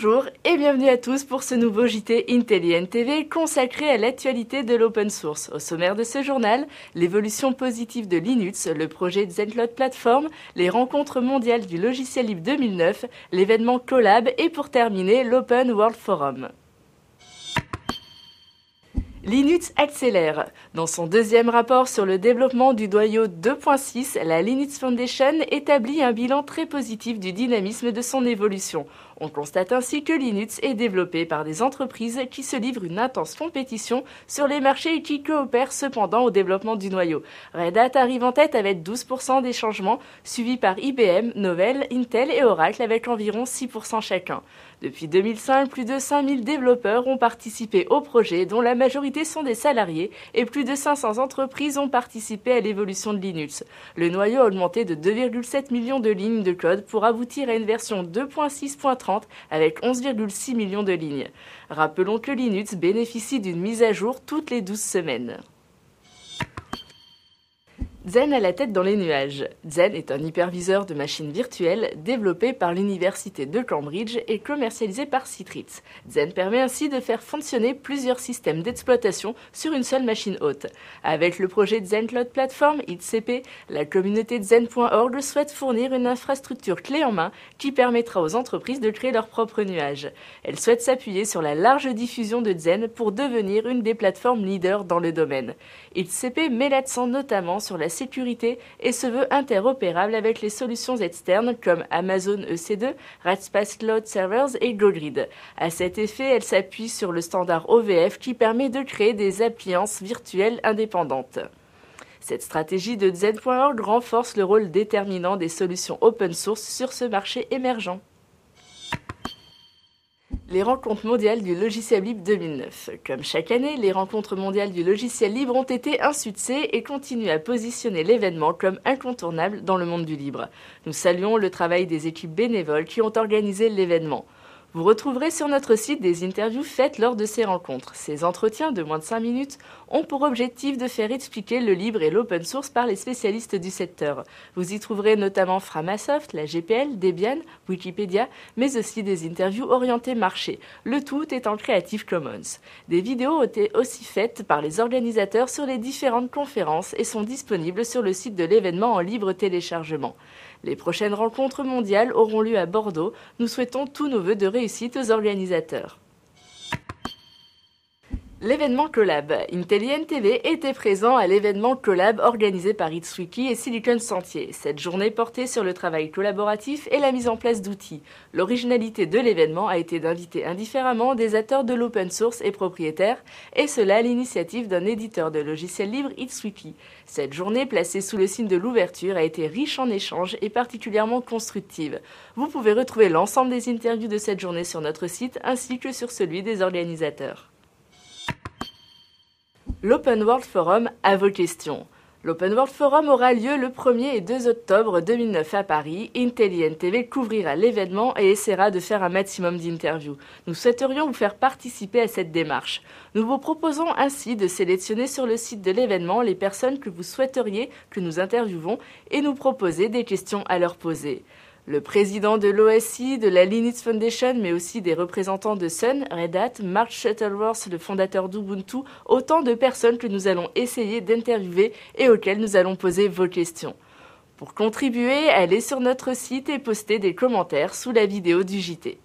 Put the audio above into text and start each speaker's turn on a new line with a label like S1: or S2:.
S1: Bonjour et bienvenue à tous pour ce nouveau JT Intelligent TV consacré à l'actualité de l'open source. Au sommaire de ce journal, l'évolution positive de Linux, le projet Zenlot Platform, les rencontres mondiales du logiciel libre 2009, l'événement Collab et pour terminer l'Open World Forum. Linux accélère. Dans son deuxième rapport sur le développement du noyau 2.6, la Linux Foundation établit un bilan très positif du dynamisme de son évolution. On constate ainsi que Linux est développé par des entreprises qui se livrent une intense compétition sur les marchés et qui coopèrent cependant au développement du noyau. Red Hat arrive en tête avec 12% des changements, suivi par IBM, Novell, Intel et Oracle avec environ 6% chacun. Depuis 2005, plus de 5000 développeurs ont participé au projet, dont la majorité sont des salariés, et plus de 500 entreprises ont participé à l'évolution de Linux. Le noyau a augmenté de 2,7 millions de lignes de code pour aboutir à une version 2.6.30 avec 11,6 millions de lignes. Rappelons que Linux bénéficie d'une mise à jour toutes les 12 semaines. Xen a la tête dans les nuages. Xen est un hyperviseur de machines virtuelles développé par l'université de Cambridge et commercialisé par Citrix. Xen permet ainsi de faire fonctionner plusieurs systèmes d'exploitation sur une seule machine hôte. Avec le projet Zenlot Platform, ICP, la communauté Xen.org souhaite fournir une infrastructure clé en main qui permettra aux entreprises de créer leurs propres nuages. Elle souhaite s'appuyer sur la large diffusion de Xen pour devenir une des plateformes leaders dans le domaine. ICP met l'accent notamment sur la sécurité et se veut interopérable avec les solutions externes comme Amazon EC2, Rackspace Cloud Servers et GoGrid. À cet effet, elle s'appuie sur le standard OVF qui permet de créer des appliances virtuelles indépendantes. Cette stratégie de Xen.org renforce le rôle déterminant des solutions open source sur ce marché émergent. Les rencontres mondiales du logiciel libre 2009. Comme chaque année, les rencontres mondiales du logiciel libre ont été un succès et continuent à positionner l'événement comme incontournable dans le monde du libre. Nous saluons le travail des équipes bénévoles qui ont organisé l'événement. Vous retrouverez sur notre site des interviews faites lors de ces rencontres. Ces entretiens de moins de 5 minutes ont pour objectif de faire expliquer le libre et l'open source par les spécialistes du secteur. Vous y trouverez notamment Framasoft, la GPL, Debian, Wikipédia, mais aussi des interviews orientées marché. Le tout est en Creative Commons. Des vidéos ont été aussi faites par les organisateurs sur les différentes conférences et sont disponibles sur le site de l'événement en libre téléchargement. Les prochaines rencontres mondiales auront lieu à Bordeaux. Nous souhaitons tous nos vœux de réussite aux organisateurs. L'événement Collab. Intelligent TV était présent à l'événement Collab organisé par ItsWiki et Silicon Sentier. Cette journée portait sur le travail collaboratif et la mise en place d'outils. L'originalité de l'événement a été d'inviter indifféremment des acteurs de l'open source et propriétaires, et cela à l'initiative d'un éditeur de logiciels libres ItsWiki. Cette journée, placée sous le signe de l'ouverture, a été riche en échanges et particulièrement constructive. Vous pouvez retrouver l'ensemble des interviews de cette journée sur notre site ainsi que sur celui des organisateurs. L'Open World Forum à vos questions. L'Open World Forum aura lieu le 1er et 2 octobre 2009 à Paris. Intelligent TV couvrira l'événement et essaiera de faire un maximum d'interviews. Nous souhaiterions vous faire participer à cette démarche. Nous vous proposons ainsi de sélectionner sur le site de l'événement les personnes que vous souhaiteriez que nous interviewons et nous proposer des questions à leur poser. Le président de l'OSI, de la Linux Foundation, mais aussi des représentants de Sun, Red Hat, Mark Shuttleworth, le fondateur d'Ubuntu, autant de personnes que nous allons essayer d'interviewer et auxquelles nous allons poser vos questions. Pour contribuer, allez sur notre site et postez des commentaires sous la vidéo du JT.